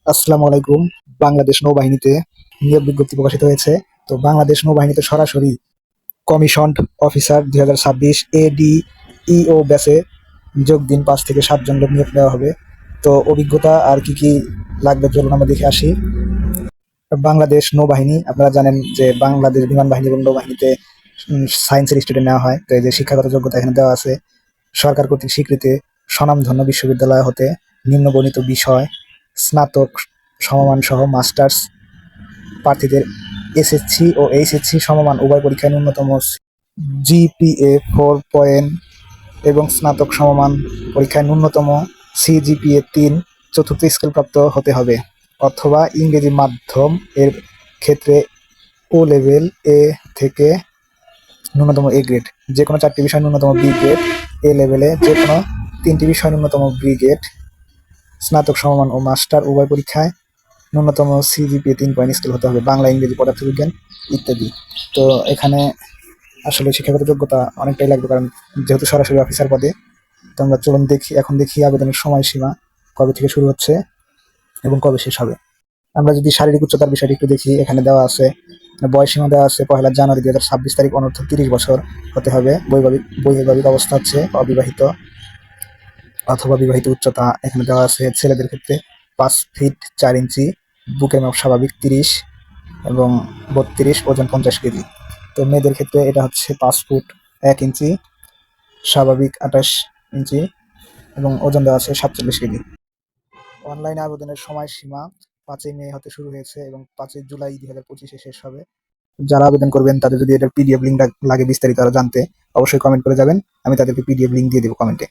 আসসালামু আলাইকুম। বাংলাদেশ নৌবাহিনীতে নিয়োগ বিজ্ঞপ্তি প্রকাশিত হয়েছে। তো বাংলাদেশ নৌবাহিনীতে সরাসরি কমিশনড অফিসার 2026 ADEO ব্যাচে যোগ দিন 5 থেকে 7 জন লোক নিয়োগ দেওয়া হবে। তো অভিজ্ঞতা আর কি লাগবে চলুন আমরা দেখে আসি। বাংলাদেশ নৌবাহিনী, আপনারা জানেন যে বাংলাদেশ বিমান বাহিনী এবং নৌবাহিনীতে সায়েন্সের স্টুডেন্ট নেওয়া হয়। তো এই যে শিক্ষাগত যোগ্যতা এখানে দেওয়া আছে। সরকার কর্তৃক স্বীকৃত স্বনামধন্য বিশ্ববিদ্যালয় হতে নিম্নবর্ণিত বিষয় স্নাতক সমমান সহ মাস্টার্স প্রার্থীদের এসএসসি ও এইচএসসি সমমান উভয় পরীক্ষায় ন্যূনতম জিপিএ 4 এবং স্নাতক সমমান পরীক্ষায় ন্যূনতম সিজিপিএ 3 চতুর্থ স্কেলপ্রাপ্ত হতে হবে, অথবা ইংরেজি মাধ্যম এর ক্ষেত্রে ও লেভেল এ থেকে ন্যূনতম এ গ্রেড, যে কোনো 4টি বিষয় ন্যূনতম বি গ্রেড, এ লেভেলে যে কোনো 3টি বিষয় ন্যূনতম বি গ্রেড, স্নাতক সমমান ও মাস্টার উভয় পরীক্ষায় ন্যূনতম সিজিপিএ 3 স্কেল হতে হবে, বাংলা, ইংরেজি, পদার্থবিজ্ঞান ইত্যাদি। তো এখানে আসলে শিক্ষাগত যোগ্যতা অনেকটাই লাগবে, কারণ যেহেতু সরাসরি অফিসার পদে। তো আমরা চলুন দেখি আবেদনের সময়সীমা কবে থেকে শুরু হচ্ছে এবং কবে শেষ হবে। আমরা যদি শারীরিক উচ্চতার বিষয়টি একটু দেখি, এখানে দেওয়া আছে বয়সীমা দেওয়া আছে 1 জানুয়ারি 2026 তারিখ, অনূর্ধ্ব 30 বছর হতে হবে। বৈবাহিক অবস্থা হচ্ছে অবিবাহিত অথবা বিবাহিত। উচ্চতা এখানে দেওয়া আছে ছেলেদের ক্ষেত্রে 5 ফিট 4 ইঞ্চি, বুকের মাপ স্বাভাবিক 30 এবং 32, ওজন 50 কেজি। তো মেয়েদের ক্ষেত্রে এটা হচ্ছে 5 ফুট 1 ইঞ্চি, স্বাভাবিক 28 ইঞ্চি এবং ওজন দেওয়া আছে 47 কেজি। অনলাইনে আবেদনের সময়সীমা 5 মে হতে শুরু হয়েছে এবং 5 জুলাই 2025 শেষ হবে। যারা আবেদন করবেন তাদের যদি এটার পিডিএফ লিঙ্ক লাগে বিস্তারিত আরো জানতে, অবশ্যই কমেন্ট করে যাবেন, আমি তাদেরকে পিডিএফ লিঙ্ক দিয়ে দেবো কমেন্টে।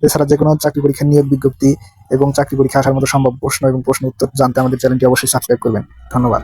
এছাড়া যে কোনো চাকরি পরীক্ষার নিয়োগ বিজ্ঞপ্তি এবং চাকরি পরীক্ষা আসার মতো সম্ভব প্রশ্ন এবং প্রশ্ন উত্তর জানতে আমাদের চ্যানেলটি অবশ্যই সাবস্ক্রাইব করবেন। ধন্যবাদ।